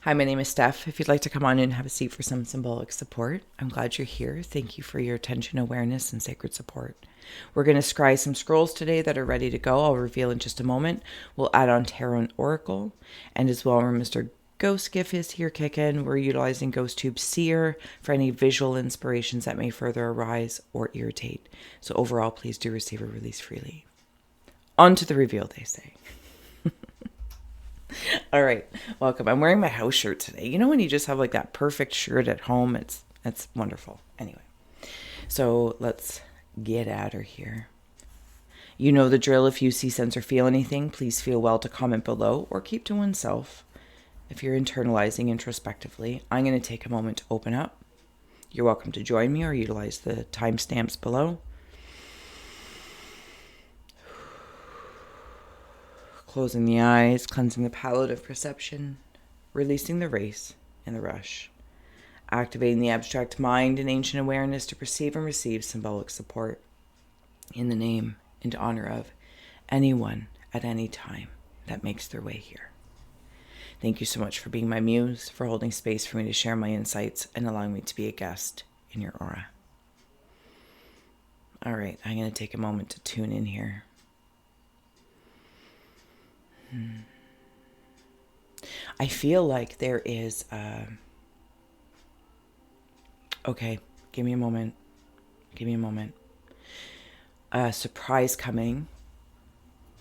Hi, my name is Steph. If you'd like to come on in and have a seat for some symbolic support, I'm glad you're here. Thank you for your attention, awareness, and sacred support. We're going to scry some scrolls today that are ready to go. I'll reveal in just a moment. We'll add on Tarot and Oracle. And as well, Mr. Ghost Gift is here kicking. We're utilizing Ghost Tube Seer for any visual inspirations that may further arise or irritate. So overall, please do receive or release freely. On to the reveal, they say. All right, welcome. I'm wearing my house shirt today. You know when you just have like that perfect shirt at home? It's wonderful. Anyway, so let's get at her here. You know the drill. If you see, sense, or feel anything, please feel well to comment below or keep to oneself. If you're internalizing introspectively, I'm going to take a moment to open up. You're welcome to join me or utilize the timestamps below. Closing the eyes, cleansing the palette of perception, releasing the race and the rush, activating the abstract mind and ancient awareness to perceive and receive symbolic support in the name and honor of anyone at any time that makes their way here. Thank you so much for being my muse, for holding space for me to share my insights and allowing me to be a guest in your aura. All right, I'm going to take a moment to tune in here. I feel like there is okay, give me a moment. A surprise coming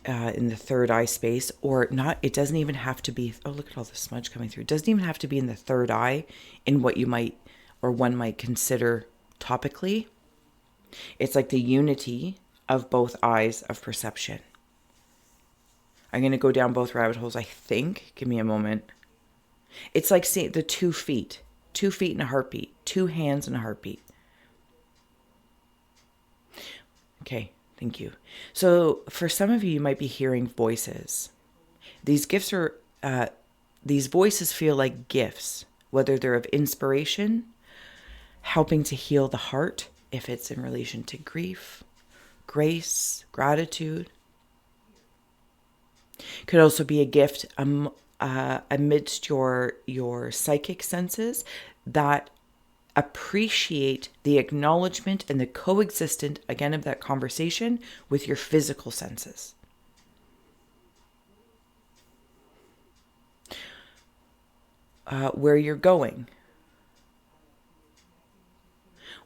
in the third eye space, or not. It doesn't even have to be, oh, look at all the smudge coming through. It doesn't even have to be in the third eye in what you might, or one might consider topically. It's like the unity of both eyes of perception. I'm going to go down both rabbit holes, I think. Give me a moment. It's like seeing the 2 feet. 2 feet and a heartbeat. 2 hands and a heartbeat. Okay, thank you. So for some of you, you might be hearing voices. These gifts are, these voices feel like gifts, whether they're of inspiration, helping to heal the heart, if it's in relation to grief, grace, gratitude. Could also be a gift amidst your psychic senses that appreciate the acknowledgement and the coexistence, again, of that conversation with your physical senses. Where you're going,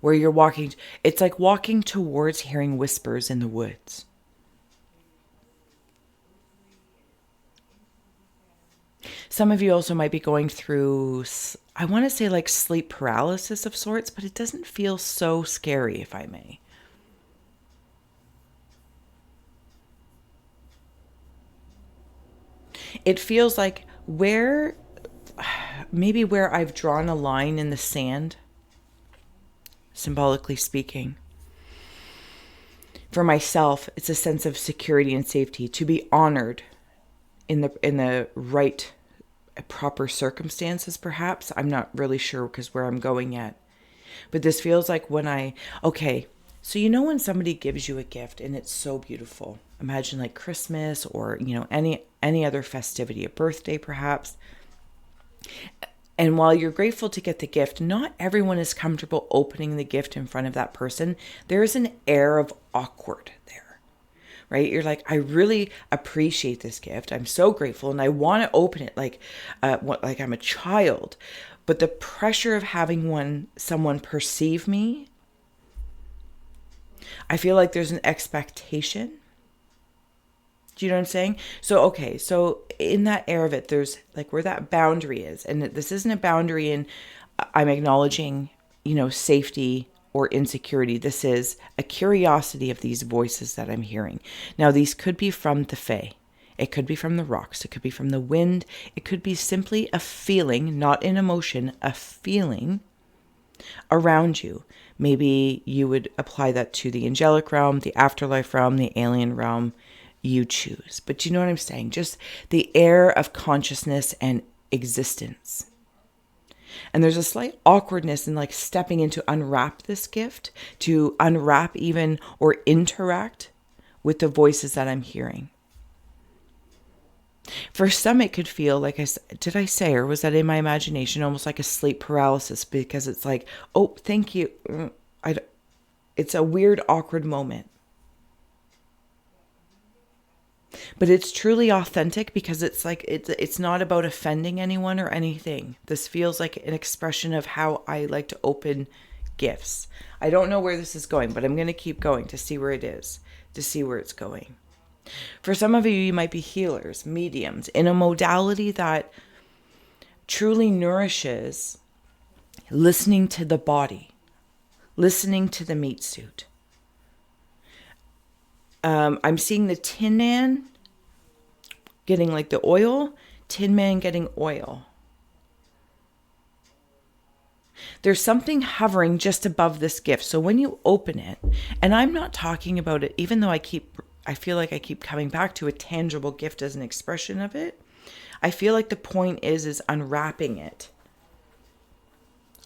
where you're walking. It's like walking towards hearing whispers in the woods. Some of you also might be going through, I want to say like sleep paralysis of sorts, but it doesn't feel so scary, if I may. It feels like maybe where I've drawn a line in the sand, symbolically speaking. For myself, it's a sense of security and safety, to be honored in the right, proper circumstances, perhaps. I'm not really sure because where I'm going yet. But this feels like okay, so you know when somebody gives you a gift and it's so beautiful. Imagine like Christmas or, any other festivity, a birthday perhaps. And while you're grateful to get the gift, not everyone is comfortable opening the gift in front of that person. There's an air of awkward there, right? You're like, I really appreciate this gift. I'm so grateful and I want to open it like I'm a child. But the pressure of having someone perceive me, I feel like there's an expectation. Do you know what I'm saying? So in that air of it, there's like where that boundary is. And this isn't a boundary in I'm acknowledging, safety or insecurity. This is a curiosity of these voices that I'm hearing. Now, these could be from the Fae. It could be from the rocks. It could be from the wind. It could be simply a feeling, not an emotion, a feeling around you. Maybe you would apply that to the angelic realm, the afterlife realm, the alien realm. You choose. But you know what I'm saying? Just the air of consciousness and existence. And there's a slight awkwardness in like stepping in to unwrap this gift, to unwrap even or interact with the voices that I'm hearing. For some, it could feel like did I say, or was that in my imagination, almost like a sleep paralysis, because it's like, oh, thank you. It's a weird, awkward moment. But it's truly authentic because it's like, it's not about offending anyone or anything. This feels like an expression of how I like to open gifts. I don't know where this is going, but I'm going to keep going to see where it is, to see where it's going. For some of you, you might be healers, mediums, in a modality that truly nourishes listening to the body, listening to the meat suit. I'm seeing the Tin Man getting like the oil, Tin Man getting oil. There's something hovering just above this gift. So when you open it, and I'm not talking about it, even though I feel like I keep coming back to a tangible gift as an expression of it. I feel like the point is unwrapping it.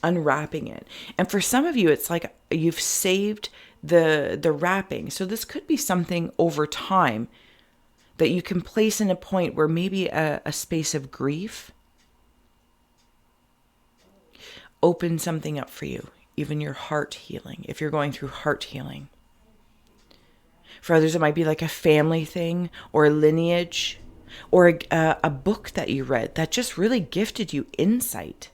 Unwrapping it. And for some of you, it's like you've saved the wrapping. So this could be something over time that you can place in a point where maybe a space of grief open something up for you, even your heart healing, if you're going through heart healing. For others, it might be like a family thing or a lineage or a book that you read that just really gifted you insight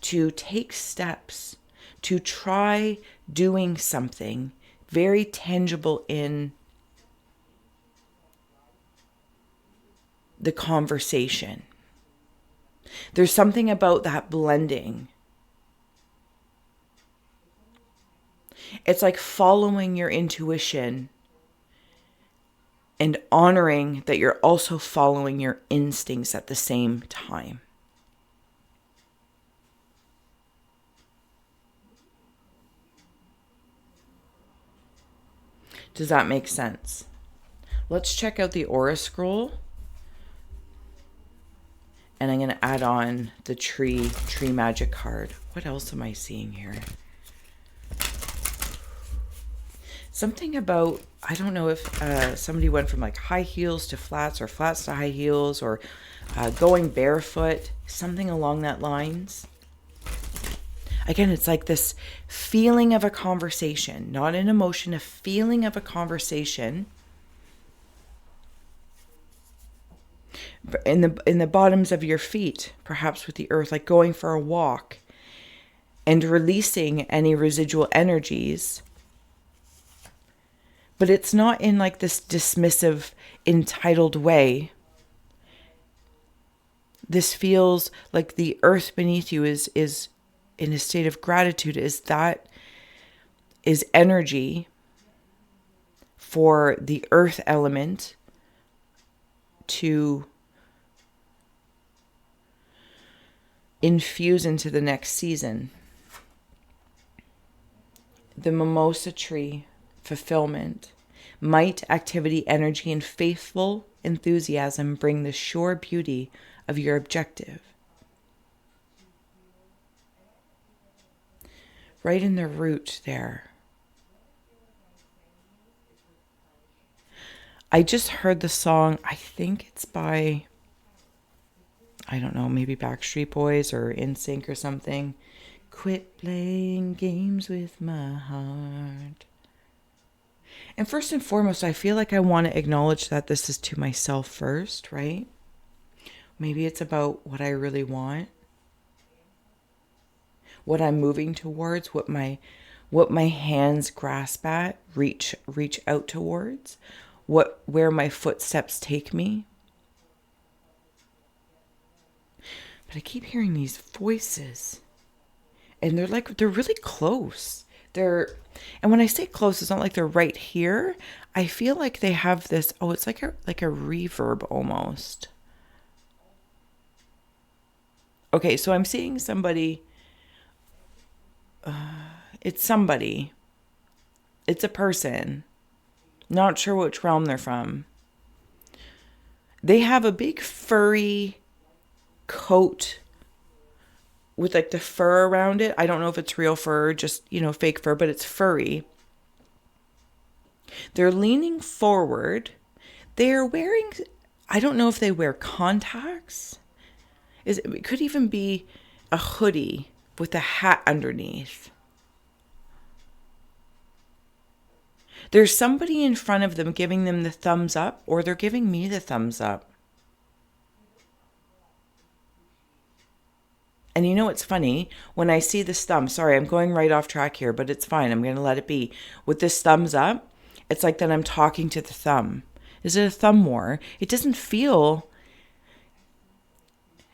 to take steps, to try doing something very tangible in the conversation. There's something about that blending. It's like following your intuition and honoring that you're also following your instincts at the same time. Does that make sense? Let's check out the Aura Scroll. And I'm going to add on the tree magic card. What else am I seeing here? Something about, I don't know if somebody went from like high heels to flats or flats to high heels or going barefoot, something along that lines. Again, it's like this feeling of a conversation, not an emotion, a feeling of a conversation. In the bottoms of your feet, perhaps with the earth, like going for a walk and releasing any residual energies. But it's not in like this dismissive, entitled way. This feels like the earth beneath you is in a state of gratitude, is energy for the earth element to infuse into the next season. The mimosa tree, fulfillment, might, activity, energy, and faithful enthusiasm bring the sure beauty of your objective. Right in the root there. I just heard the song, I think it's by, I don't know, maybe Backstreet Boys or NSYNC or something. Quit playing games with my heart. And first and foremost, I feel like I want to acknowledge that this is to myself first, right? Maybe it's about what I really want, what I'm moving towards, what my hands grasp at, reach out towards, where my footsteps take me. But I keep hearing these voices, and they're really close. And when I say close, it's not like they're right here. I feel like they have this, it's like a reverb almost. Okay, so I'm seeing somebody. It's somebody. It's a person. Not sure which realm they're from. They have a big furry coat with like the fur around it. I don't know if it's real fur or just, fake fur, but it's furry. They're leaning forward. They're wearing, I don't know if they wear contacts. It could even be a hoodie with a hat underneath. There's somebody in front of them giving them the thumbs up, or they're giving me the thumbs up. And you know what's funny? When I see this thumb, sorry, I'm going right off track here, but it's fine. I'm going to let it be. With this thumbs up, it's like that I'm talking to the thumb. Is it a thumb war? It doesn't feel...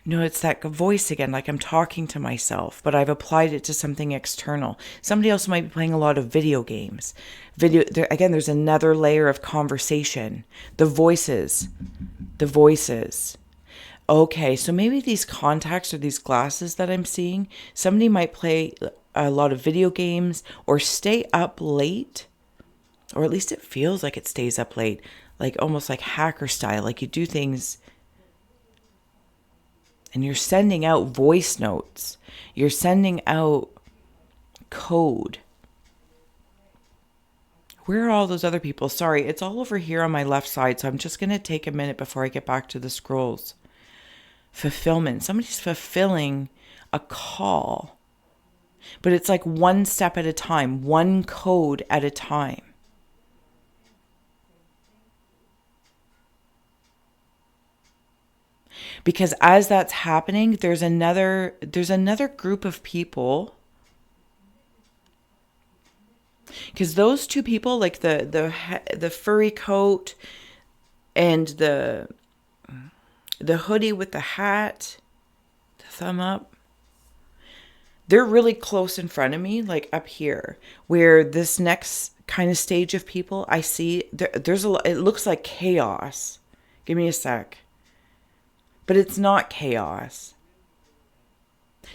No, it's that voice again, like I'm talking to myself, but I've applied it to something external. Somebody else might be playing a lot of video games. Again, there's another layer of conversation. The voices. Okay, so maybe these contacts or these glasses that I'm seeing, somebody might play a lot of video games or stay up late, or at least it feels like it stays up late, like almost like hacker style, like you do things and you're sending out voice notes. You're sending out code. Where are all those other people? Sorry, it's all over here on my left side, so I'm just going to take a minute before I get back to the scrolls. Fulfillment. Somebody's fulfilling a call. But it's like one step at a time, one code at a time. Because as that's happening, there's another group of people. Because those two people, like the furry coat and the hoodie with the hat, the thumb up, they're really close in front of me, like up here, where this next kind of stage of people I see, there's it looks like chaos. Give me a sec. But it's not chaos.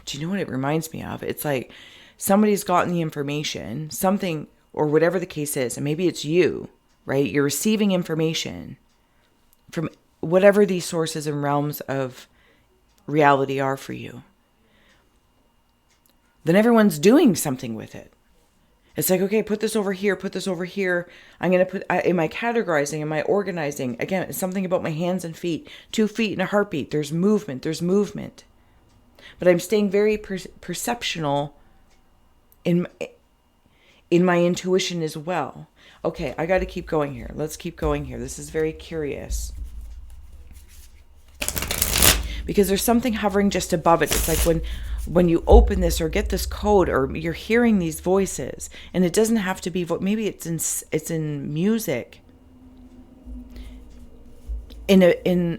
Do you know what it reminds me of? It's like somebody's gotten the information, something, or whatever the case is, and maybe it's you, right? You're receiving information from whatever these sources and realms of reality are for you. Then everyone's doing something with it. It's like, okay, put this over here, put this over here. I'm going to put, am I categorizing? Am I organizing? Again, it's something about my hands and feet. 2 feet in a heartbeat. There's movement. But I'm staying very perceptional in my intuition as well. Okay, I got to keep going here. Let's keep going here. This is very curious. Because there's something hovering just above it. It's like when you open this or get this code, or you're hearing these voices, and it doesn't have to be maybe it's in music, in a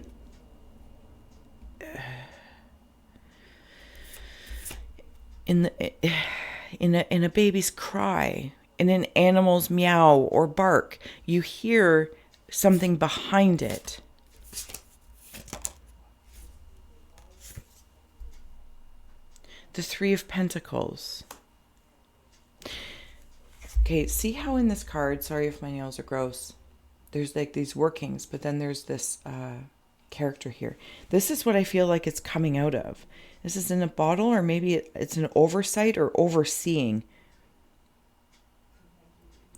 baby's cry, in an animal's meow or bark. You hear something behind it. The 3 of Pentacles. Okay, see how in this card, sorry if my nails are gross, there's like these workings, but then there's this character here. This is what I feel like it's coming out of. This is in a bottle, or maybe it's an oversight or overseeing.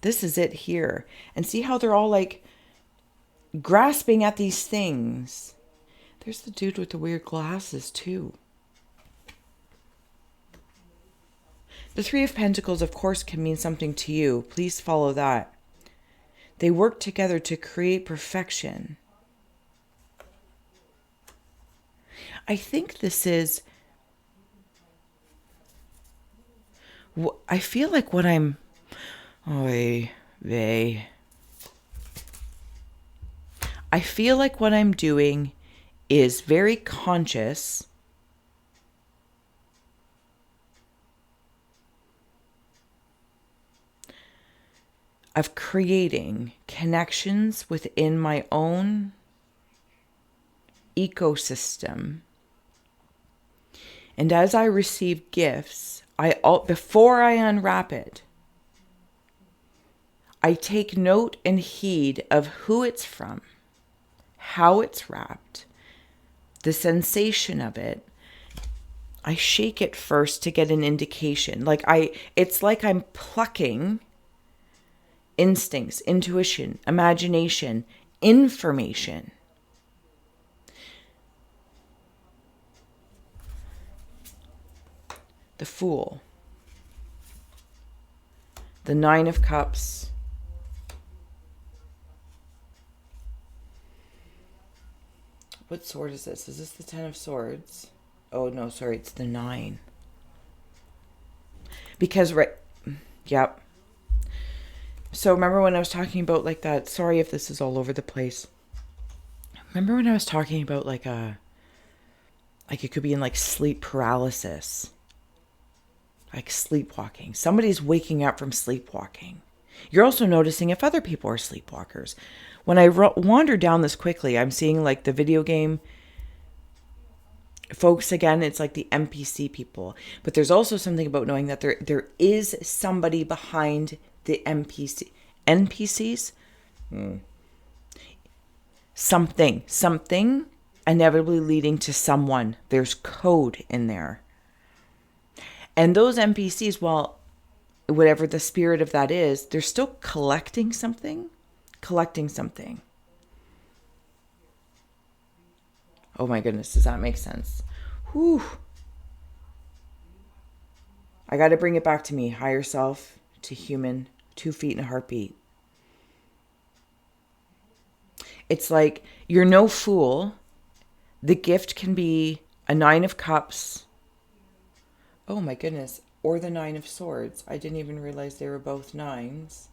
This is it here. And see how they're all like grasping at these things. There's the dude with the weird glasses too. The 3 of Pentacles, of course, can mean something to you. Please follow that. They work together to create perfection. I think this is... I feel like what I'm... I feel like what I'm doing is very conscious of creating connections within my own ecosystem. And as I receive gifts, before I unwrap it, I take note and heed of who it's from, how it's wrapped, the sensation of it. I shake it first to get an indication. It's like I'm plucking instincts, intuition, imagination, information. The Fool. The Nine of Cups. What sword is this? Is this the Ten of Swords? Oh, no, sorry, it's the 9. Because, right, yep. So remember when I was talking about like that, sorry if this is all over the place. Remember when I was talking about like it could be in like sleep paralysis, like sleepwalking. Somebody's waking up from sleepwalking. You're also noticing if other people are sleepwalkers. When I wander down this quickly, I'm seeing like the video game folks again. It's like the NPC people. But there's also something about knowing that there is somebody behind the NPCs. Something inevitably leading to someone. There's code in there. And those NPCs, well, whatever the spirit of that is, they're still collecting something. Oh my goodness, does that make sense? Whew. I got to bring it back to me. Higher self to human, 2 feet and a heartbeat. It's like, you're no fool. The gift can be a 9 of Cups. Oh my goodness. Or the 9 of Swords. I didn't even realize they were both 9s.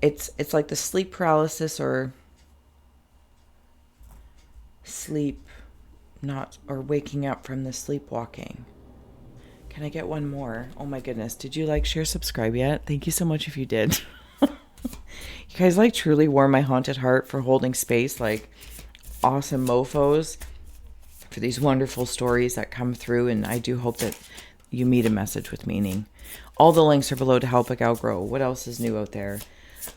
It's like the sleep paralysis or sleep not, or waking up from the sleepwalking. Can I get one more? Oh my goodness. Did you like, share, subscribe yet? Thank you so much if you did. You guys like truly warm my haunted heart for holding space, like awesome mofos for these wonderful stories that come through. And I do hope that you meet a message with meaning. All the links are below to help a gal grow. What else is new out there?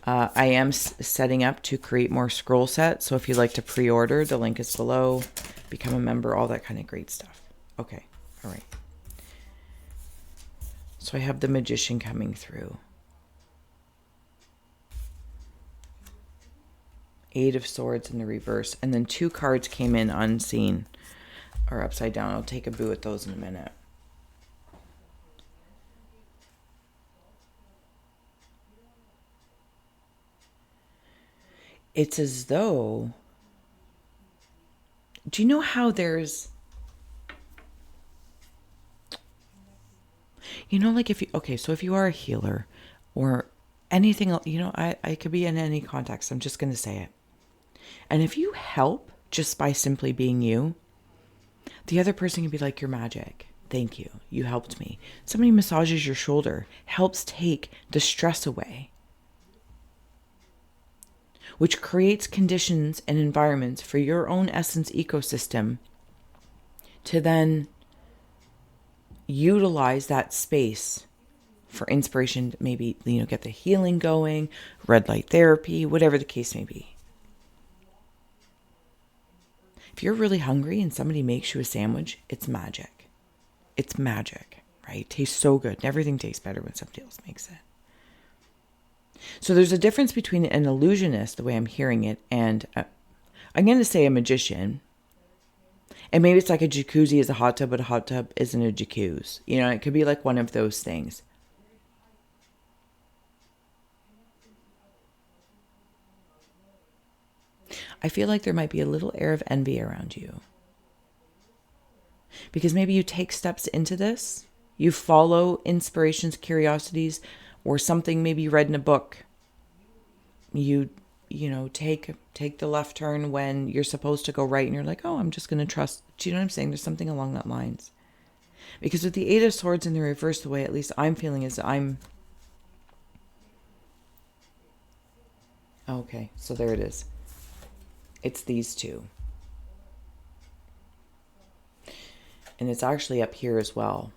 I am setting up to create more scroll sets. So if you'd like to pre-order, the link is below. Become a member, all that kind of great stuff. Okay. All right. So I have the Magician coming through. 8 of Swords in the reverse. And then 2 cards came in unseen or upside down. I'll take a boo at those in a minute. It's as though, do you know how there's, you know, like if you, okay, so if you are a healer or anything, you know, I could be in any context. I'm just going to say it. And if you help just by simply being you, the other person can be like, you're magic. Thank you. You helped me. Somebody massages your shoulder, helps take the stress away, which creates conditions and environments for your own essence ecosystem to then utilize that space for inspiration, maybe, you know, get the healing going, red light therapy, whatever the case may be. If you're really hungry and somebody makes you a sandwich, it's magic. It's magic, right? It tastes so good. Everything tastes better when somebody else makes it. So there's a difference between an illusionist, the way I'm hearing it, and I'm going to say a magician. And maybe it's like a jacuzzi is a hot tub, but a hot tub isn't a jacuzzi. You know, it could be like one of those things. I feel like there might be a little air of envy around you. Because maybe you take steps into this, you follow inspirations, curiosities, or something maybe you read in a book. You know, take the left turn when you're supposed to go right, and you're like, oh, I'm just going to trust. Do you know what I'm saying? There's something along that lines. Because with the 8 of Swords in the reverse, the way at least I'm feeling is okay, so there it is. It's these two. And it's actually up here as well.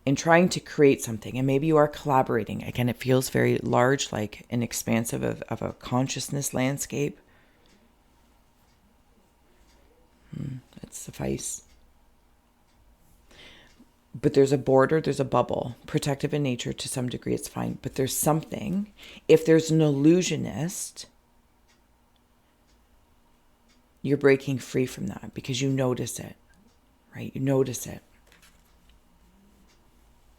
In trying to create something, and maybe you are collaborating. Again, it feels very large, like an expansive of a consciousness landscape. Let's suffice. But there's a border, there's a bubble. Protective in nature to some degree, it's fine. But there's something. If there's an illusionist, you're breaking free from that because you notice it, right? You notice it.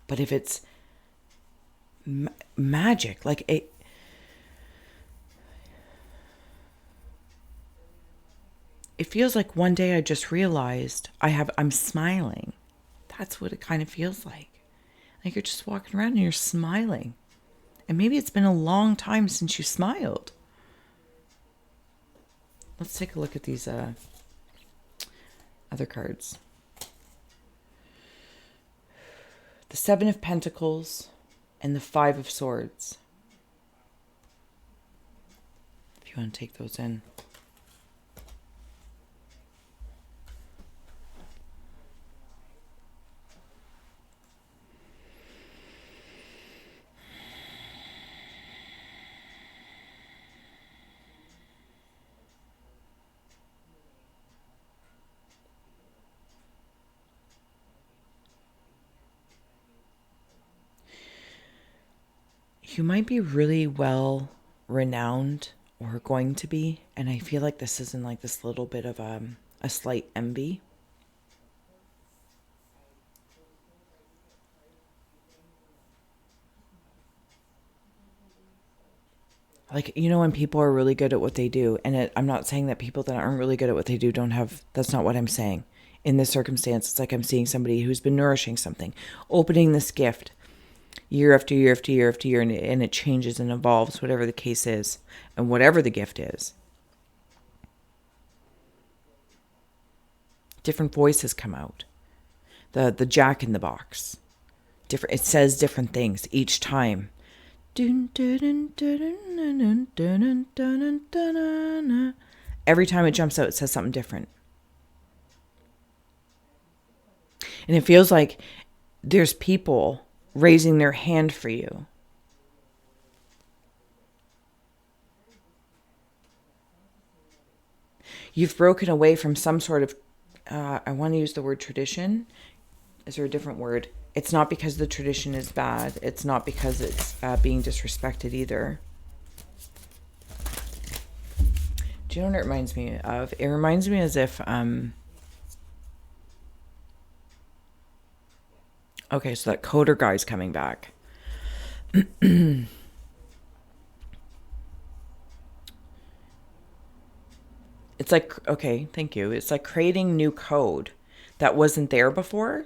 But if it's magic, like it feels like one day I just realized I'm smiling. That's what it kind of feels like. Like you're just walking around and you're smiling. And maybe it's been a long time since you smiled. Let's take a look at these other cards. The Seven of Pentacles and the Five of Swords. If you want to take those in. You might be really well renowned or going to be, and I feel like this is in like this little bit of a slight envy. Like, you know, when people are really good at what they do, and I'm not saying that people that aren't really good at what they do don't have, that's not what I'm saying. In this circumstance, it's like I'm seeing somebody who's been nourishing something, opening this gift year after year after year after year, and it changes and evolves, whatever the case is, and whatever the gift is. Different voices come out. The Jack in the Box. Different. It says different things each time. Every time it jumps out, it says something different. And it feels like there's people raising their hand for you. You've broken away from some sort of, I want to use the word tradition. Is there a different word? It's not because the tradition is bad. It's not because it's being disrespected either. Do you know what it reminds me of? It reminds me as if, okay, so that coder guy's coming back. It's like, okay, thank you. It's like creating new code that wasn't there before.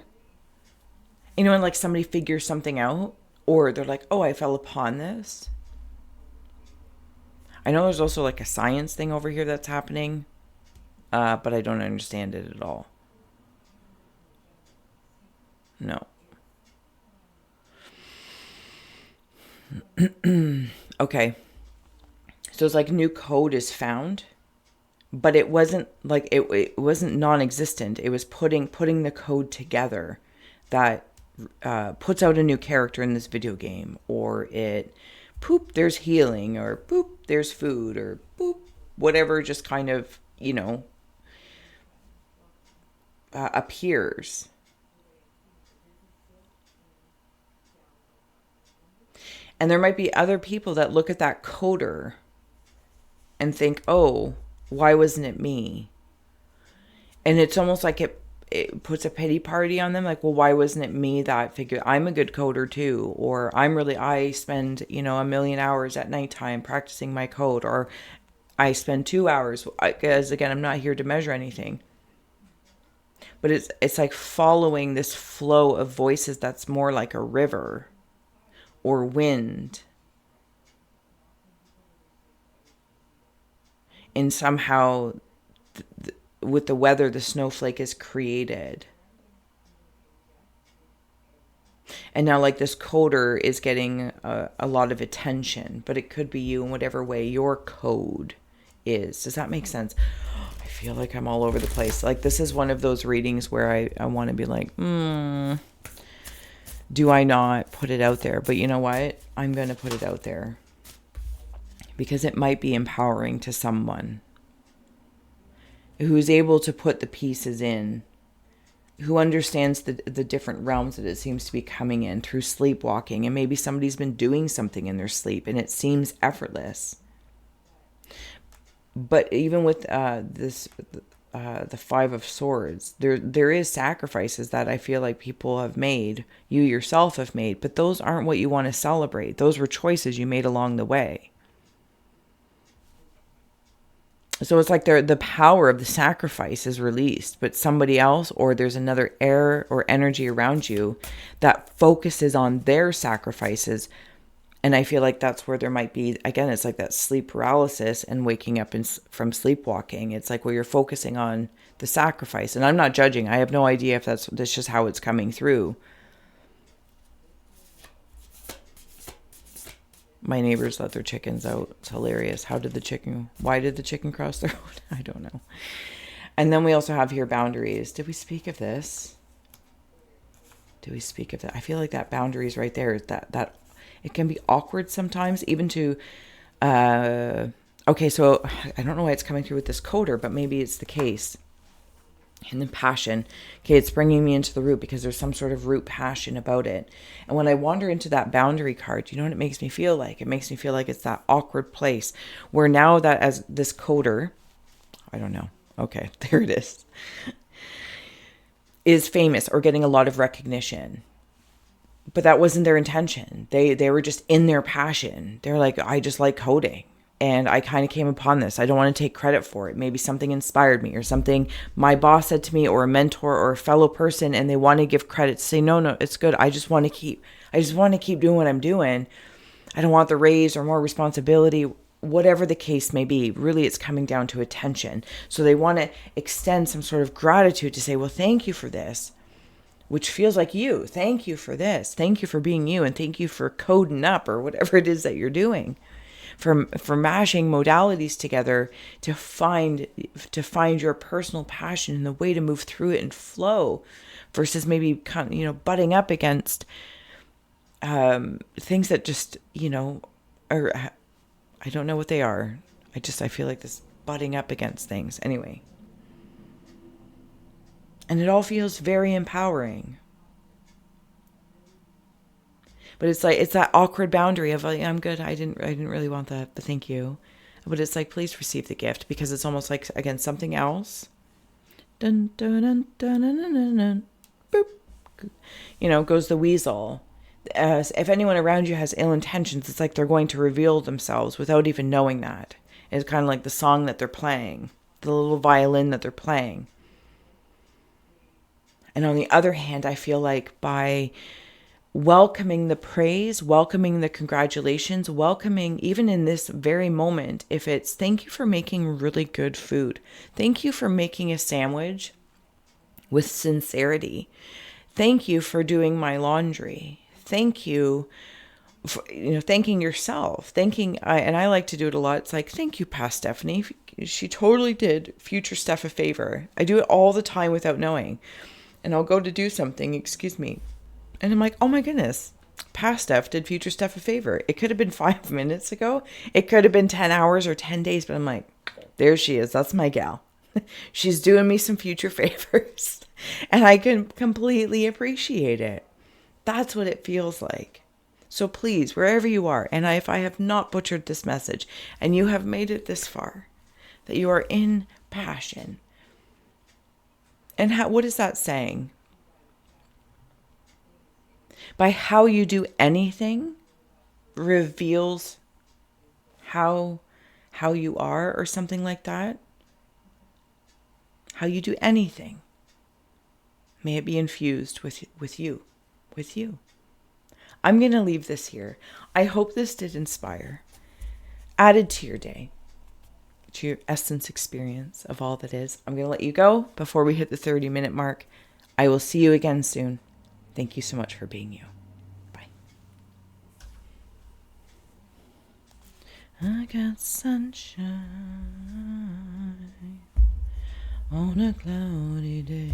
You know, when like somebody figures something out, or they're like, oh, I fell upon this. I know there's also like a science thing over here that's happening, but I don't understand it at all. No. Okay. So it's like new code is found, but it wasn't like it wasn't non-existent. It was putting the code together that puts out a new character in this video game, or it poop there's healing, or poop there's food, or poop whatever just kind of, you know, appears. And there might be other people that look at that coder and think, oh, why wasn't it me? And it's almost like it puts a pity party on them. Like, well, why wasn't it me that figured? I'm a good coder too. Or I spend, you know, 1,000,000 hours at nighttime practicing my code. Or I spend 2 hours. Because again, I'm not here to measure anything. But it's like following this flow of voices that's more like a river or wind. And somehow, with the weather, the snowflake is created. And now, like, this coder is getting a lot of attention, but it could be you in whatever way your code is. Does that make sense? I feel like I'm all over the place. Like, this is one of those readings where I want to be like, do I not put it out there? But you know what? I'm going to put it out there. Because it might be empowering to someone who's able to put the pieces in, who understands the different realms that it seems to be coming in through sleepwalking. And maybe somebody's been doing something in their sleep and it seems effortless. But even with the Five of Swords, there is sacrifices that I feel like people have made, you yourself have made, but those aren't what you want to celebrate. Those were choices you made along the way. So it's like the power of the sacrifice is released, but somebody else, or there's another air or energy around you that focuses on their sacrifices. And I feel like that's where there might be, again, it's like that sleep paralysis and waking up from sleepwalking. It's like where you're focusing on the sacrifice. And I'm not judging. I have no idea if that's just how it's coming through. My neighbors let their chickens out. It's hilarious. Why did the chicken cross the road? I don't know. And then we also have here boundaries. Did we speak of this? Did we speak of that? I feel like that boundaries right there, that it can be awkward sometimes, even to, okay, so I don't know why it's coming through with this coder, but maybe it's the case. And then passion. Okay, it's bringing me into the root because there's some sort of root passion about it. And when I wander into that boundary card, you know what it makes me feel like? It makes me feel like it's that awkward place where now that as this coder, I don't know. Okay, there it is famous or getting a lot of recognition. But that wasn't their intention. They were just in their passion. They're like, I just like coding. And I kind of came upon this. I don't want to take credit for it. Maybe something inspired me or something my boss said to me or a mentor or a fellow person, and they want to give credit to say, no, it's good. I just want to keep doing what I'm doing. I don't want the raise or more responsibility, whatever the case may be. Really, it's coming down to attention. So they want to extend some sort of gratitude to say, well, thank you for this, which feels like you. Thank you for this. Thank you for being you. And thank you for coding up or whatever it is that you're doing. For mashing modalities together to find your personal passion and the way to move through it and flow, versus maybe kind of, butting up against things that just are, I don't know what they are. I feel like this butting up against things anyway, and it all feels very empowering. But it's like, it's that awkward boundary of like, I'm good. I didn't really want that, but thank you. But it's like, please receive the gift, because it's almost like, again, something else. Dun, dun, dun, dun, dun, dun, dun, boop. Goes the weasel. If anyone around you has ill intentions, it's like they're going to reveal themselves without even knowing that. It's kind of like the song that they're playing, the little violin that they're playing. And on the other hand, I feel like by welcoming the praise, welcoming the congratulations, welcoming even in this very moment, if it's thank you for making really good food. Thank you for making a sandwich with sincerity. Thank you for doing my laundry. Thank you for, thanking yourself. And I like to do it a lot. It's like, thank you, past Stephanie. She totally did future Steph a favor. I do it all the time without knowing. And I'll go to do something, excuse me. And I'm like, oh my goodness, past Steph did future Steph a favor. It could have been 5 minutes ago. It could have been 10 hours or 10 days. But I'm like, there she is. That's my gal. She's doing me some future favors. And I can completely appreciate it. That's what it feels like. So please, wherever you are, and if I have not butchered this message, and you have made it this far, that you are in passion. And what is that saying? By how you do anything reveals how you are, or something like that. How you do anything. May it be infused with you. I'm going to leave this here. I hope this did inspire. Added to your day. To your essence experience of all that is. I'm going to let you go before we hit the 30-minute mark. I will see you again soon. Thank you so much for being you. Bye. I got sunshine on a cloudy day.